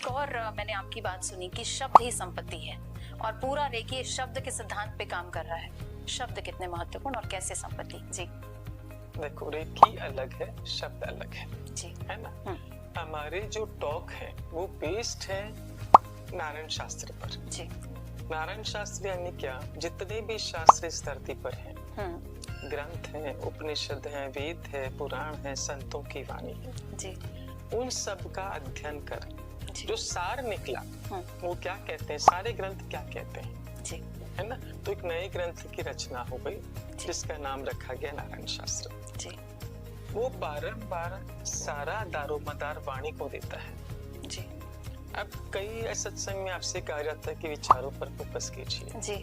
एक और मैंने आपकी बात सुनी कि शब्द ही संपत्ति है और पूरा रेकी शब्द के सिद्धांत पे काम कर रहा है। शब्द कितने महत्वपूर्ण और कैसे संपत्ति? जी देखो, रेकी अलग है, शब्द अलग है। जी है ना। हमारे जो टॉक है वो बेस्ड है नारायण शास्त्र पर। जी नारायण शास्त्र यानी क्या, जितने भी शास्त्र इस धरती पर हैं, ग्रंथ हैं, उपनिषद हैं, वेद है, पुराण है, संतों की वाणी है जी, उन सब का अध्ययन कर जो सार निकला वो क्या कहते हैं, सारे ग्रंथ क्या कहते हैं जी, है ना। तो एक नए ग्रंथ की रचना हो गई जिसका नाम रखा गया नारायण शास्त्र जी। वो बारंबार सारा दारोमदार वाणी को देता है जी। अब कई सत्संग में आपसे कहा जाता है कि विचारों पर फोकस कीजिए जी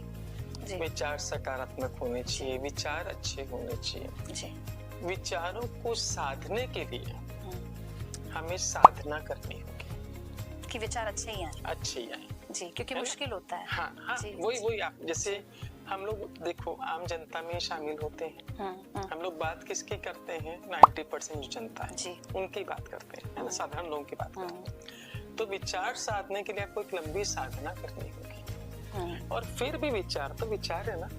जी, विचार सकारात्मक होने चाहिए, विचार अच्छे होने चाहिए जी। विचारों को साधने के लिए हमें साधना करनी होगी कि विचार अच्छे ही आए। अच्छे ही आए जी, क्योंकि मुश्किल होता है। हाँ हाँ, वही आप जैसे हम लोग देखो आम जनता में शामिल होते हैं। हम लोग बात किसकी करते हैं, 90% जो जनता है जी, उनकी बात करते हैं, है ना, साधारण लोगों की बात करते हैं। तो विचार साधने के लिए आपको एक लंबी साधना करनी होगी और फिर भी विचार तो विचार है ना,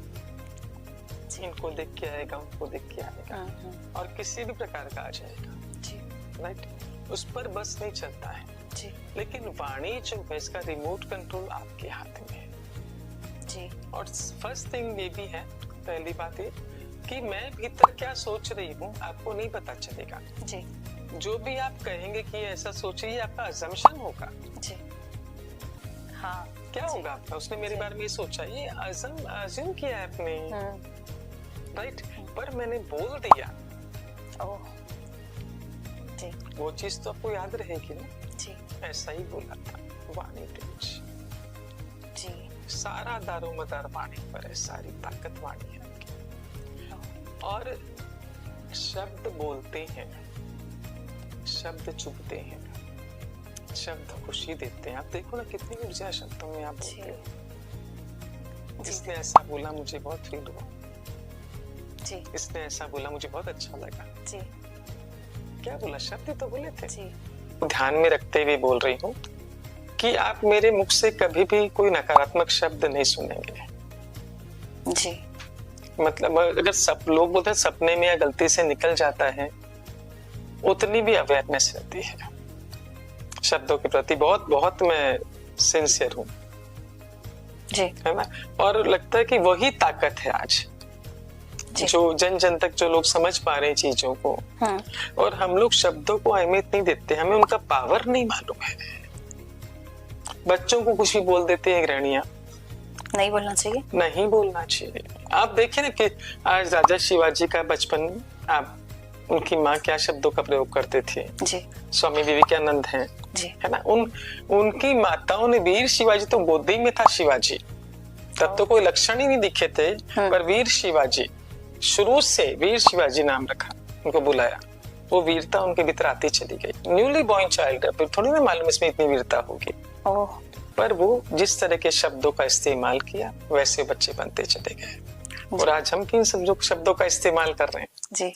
इनको देख के आएगा, उनको देख के आएगा और किसी भी प्रकार का आ जाएगा, राइट। उस पर बस नहीं चलता है जी। लेकिन वाणी जो है इसका रिमोट कंट्रोल आपके हाथ में है जी। और फर्स्ट थिंग ये भी है, पहली बात ये कि मैं भीतर क्या सोच रही हूँ आपको नहीं पता चलेगा जी। जो भी आप कहेंगे कि ऐसा सोचिए, ये आपका अजम्पशन होगा जी। हाँ, क्या होगा आपका, उसने मेरे बारे में ये सोचा, ये अज्यूम किया है आपने, राइट। पर मैंने बोल दिया, ओह जी, वो चीज तो आपको याद रहेगी ना। जी ऐसा ही बोला था, वाणी तेज जी, सारा दारोमदार वाणी पर है, सारी ताकत वाणी है आपकी। और शब्द बोलते हैं, शब्द चुभते हैं, शब्द खुशी देते हैं। आप देखो ना कितनी ऊर्जा शब्दों में आप बोलते हो। इसने ऐसा बोला मुझे बहुत फील हुआ जी, इसने ऐसा बोला मुझे बहुत अच्छा लगा जी। क्या बोला, शब्द तो बोले थे जी। ध्यान में रखते हुए बोल रही हूँ कि आप मेरे मुख से कभी भी कोई नकारात्मक शब्द नहीं सुनेंगे जी। मतलब अगर सब लोग बोलते हैं सपने में या गलती से निकल जाता है, उतनी भी अवेयरनेस रहती है शब्दों के प्रति। बहुत बहुत मैं सिंसियर हूँ जी, है ना। और लगता है कि वही ताकत है आज जो जन जन तक जो लोग समझ पा रहे हैं चीजों को। और हम लोग शब्दों को अहमियत नहीं देते, हमें उनका पावर नहीं मालूम है। बच्चों को कुछ भी बोल देते हैं गृहणियां, नहीं बोलना चाहिए, नहीं बोलना चाहिए। आप देखिए ना कि आज राजा शिवाजी का बचपन में आप उनकी माँ क्या शब्दों का प्रयोग करते थे जी, स्वामी विवेकानंद हैं जी, है ना। उनकी माताओं ने वीर शिवाजी, तो गोदी में था शिवाजी, तब तो कोई लक्षण ही नहीं दिखे थे, पर वीर शिवाजी शुरू से वीर शिवाजी नाम रखा, उनको बुलाया, वो वीरता उनके भीतर आती चली गई। न्यूली बॉर्न चाइल्ड, फिर थोड़ी ना मालूम इसमें इतनी वीरता होगी, पर वो जिस तरह के शब्दों का इस्तेमाल किया वैसे बच्चे बनते चले गए। और आज हम किन शब्दों का इस्तेमाल कर रहे हैं जी।